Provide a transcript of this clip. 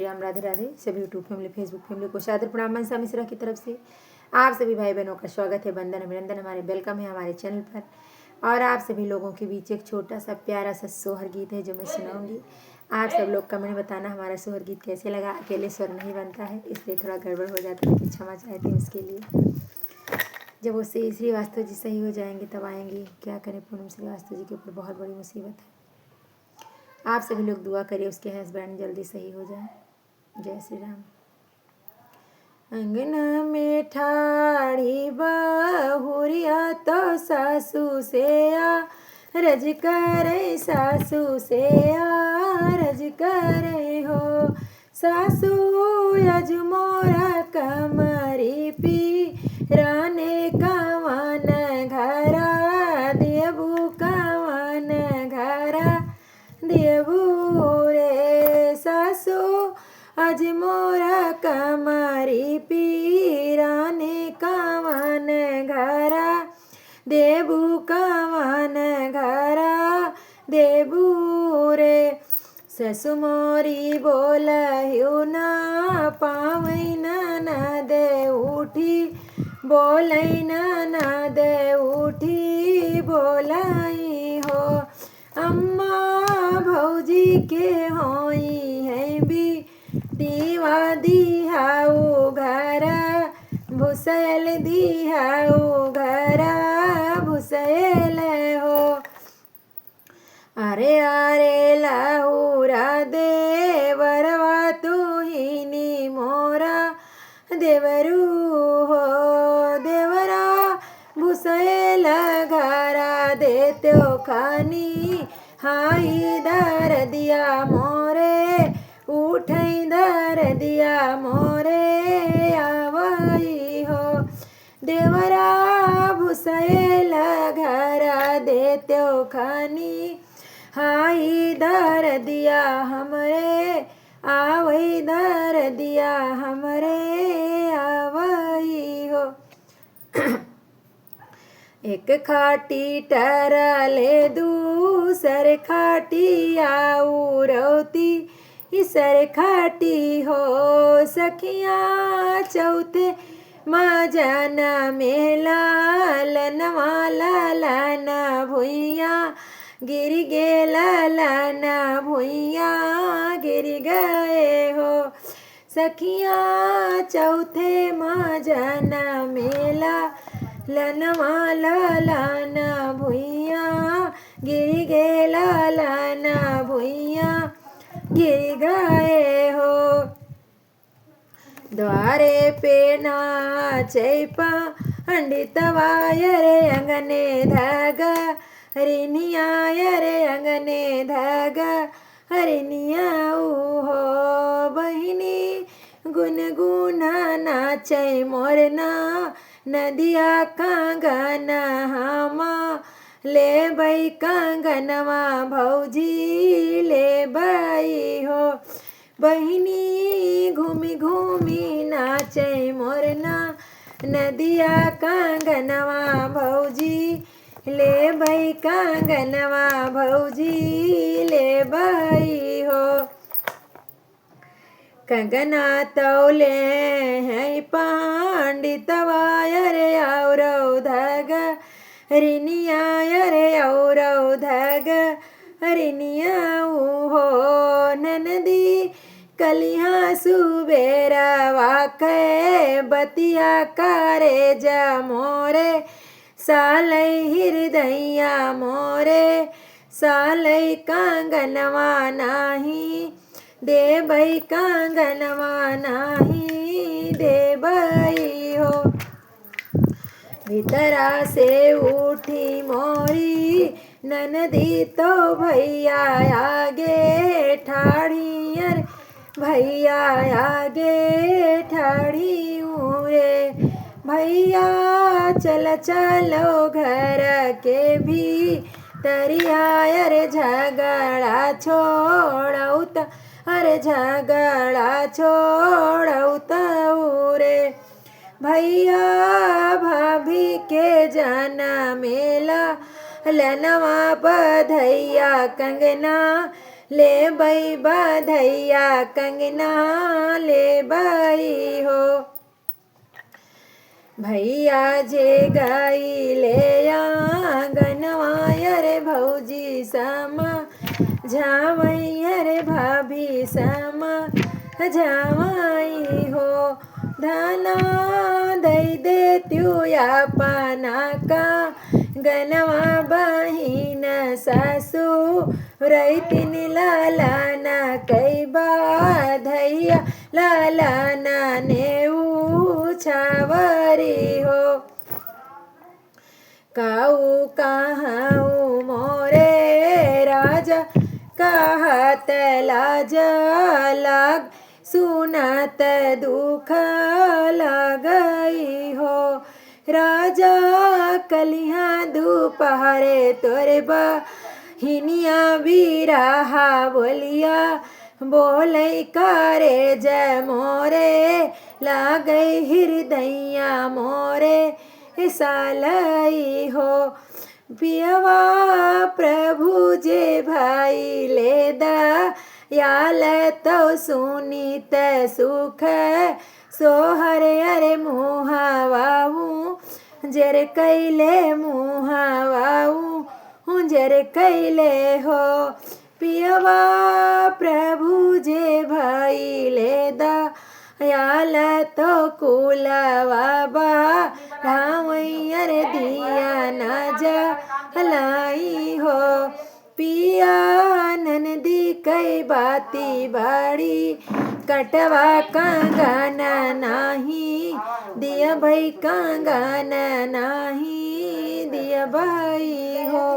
राम राधे राधे सभी YouTube family Facebook family को सादर प्रणाम मनसा मिश्रा की तरफ से आप सभी भाई बहनों का स्वागत है। वंदन अभिनंदन हमारे वेलकम है हमारे चैनल पर। और आप सभी लोगों के बीच एक छोटा सा प्यारा सा सोहर गीत है जो मैं सुनाऊंगी। आप सब लोग कमेंट बताना हमारा सोहर गीत कैसे लगा। अकेले स्वर नहीं बनता है इसलिए थोड़ा गड़बड़ हो जाता है कि क्षमा चाहती हूँ उसके लिए। जब वो श्रीवास्तव जी सही हो जाएंगे तब आएंगे। क्या करें, पूनम श्रीवास्तव जी के ऊपर बहुत बड़ी मुसीबत है। आप सभी लोग दुआ करिए उसके हस्बैंड जल्दी सही हो जाए। जय श्री राम। अंगना में ठाड़ी बहुरिया तो सासू से रज करे, सासू से रज करे हो। सासू अज मोरा कमरी पी राने कवन घरा, देबू कवन घरा देबू रे। सासू अज मोरा कमरी पीराने कवन घरा, देबू कवन घरा देबू रे। ससु मोरी बोलहु ना पावैन न दे उठी, बोलैन न दे उठी बोलाई हो। अम्मा भौजी के होई है भी दीवा दिहाऊ घरा, भुसैल दिहाऊ घरा भुसैल हो। अरे अरे लाहुरा देवरवा तू ही नी मोरा देवरू हो। देवरा भुसैल घरा देत्यो खानी, हाई दर दिया मोरे उठई दर दिया मोरे आवई हो। देवरा भुसैल घरा देत्यो खानी, हाई दर दिया हमरे आवई दर दिया हमरे आवई हो। एक खाटी टरले दूसर खाटी आऊ रौती, इसर खाटी हो। सखियाँ चौथे मजन मेला लनवा लाना भुइया गिर गे, लाना भुइया गिर गए हो। सखियाँ चौथे मजन मेला लनवा लाना भुइया गिर गे, लाना भुइया गिर गए हो। द्वारे पे नाचे पंडित वायरे अंगने धागा, हरिनिया रे अंगने धागा हरिनिया हो। बहिनी गुनगुना नाचे मोरना, नदिया कांगना हामा ले बई कांगनवा भौजी ले बई हो। बहिनी घूमी घूमी नाचे मोरना, नदिया कांगनवा भौजी ले बई कांगनवा भौजी ले बई हो। कंगना तौले है पंडित वायरे और धागा, हरिनिया रे और धागा हरिनिया हो। ननदी कलिया सुबेरा वाके बतिया करे जा मोरे, सालै हृदया मोरे सालै कांगनवा नाही, देबई कांगनवा नाही देबई हो। भीतरा से उठी मोरी ननदी तो भैया आगे ठाड़ी, अर भैया आगे ठाड़ी रे। भैया चल चलो घर के भी तरिया, अरे झगड़ा छोड़ौत, अरे झगड़ा छोड़ौत रे। भैया भाभी के जाना मेला लनवा बधैया कंगना ले बई बधैया कंगना ले बई हो। भैया जे गाई ले आंगनवा रे भौजी समा झावई रे भाभी समा झावई हो। धना दई दे त्युया पाना का गनवा बहिन सासू रैतिन लालाना कई बाधैया लालाना नेऊ छावरी हो। काऊ कहाऊ मोरे राजा कहत लाज लाग सुनत दुख लगई हो। राजा कलिया दोपहरे तोरे बहिनिया बिरहा बोलिया बोलै करे जय मोरे लागई हृदया मोरे सालई हो। पियवा प्रभु जे भाई ले दयाल तो सुनीत सुख सोहर अरे मुहावाऊ जर कैले मुहावाऊ जर कैले हो। पियवा प्रभु जे भाई ले दयाल तो कुलवा बढ़ावई रे दिया न जलाई हो। पिया ननदी कई बाती बाड़ी कटवा कंगन नाही दिया भाई कंगन नाही दिया भाई हो।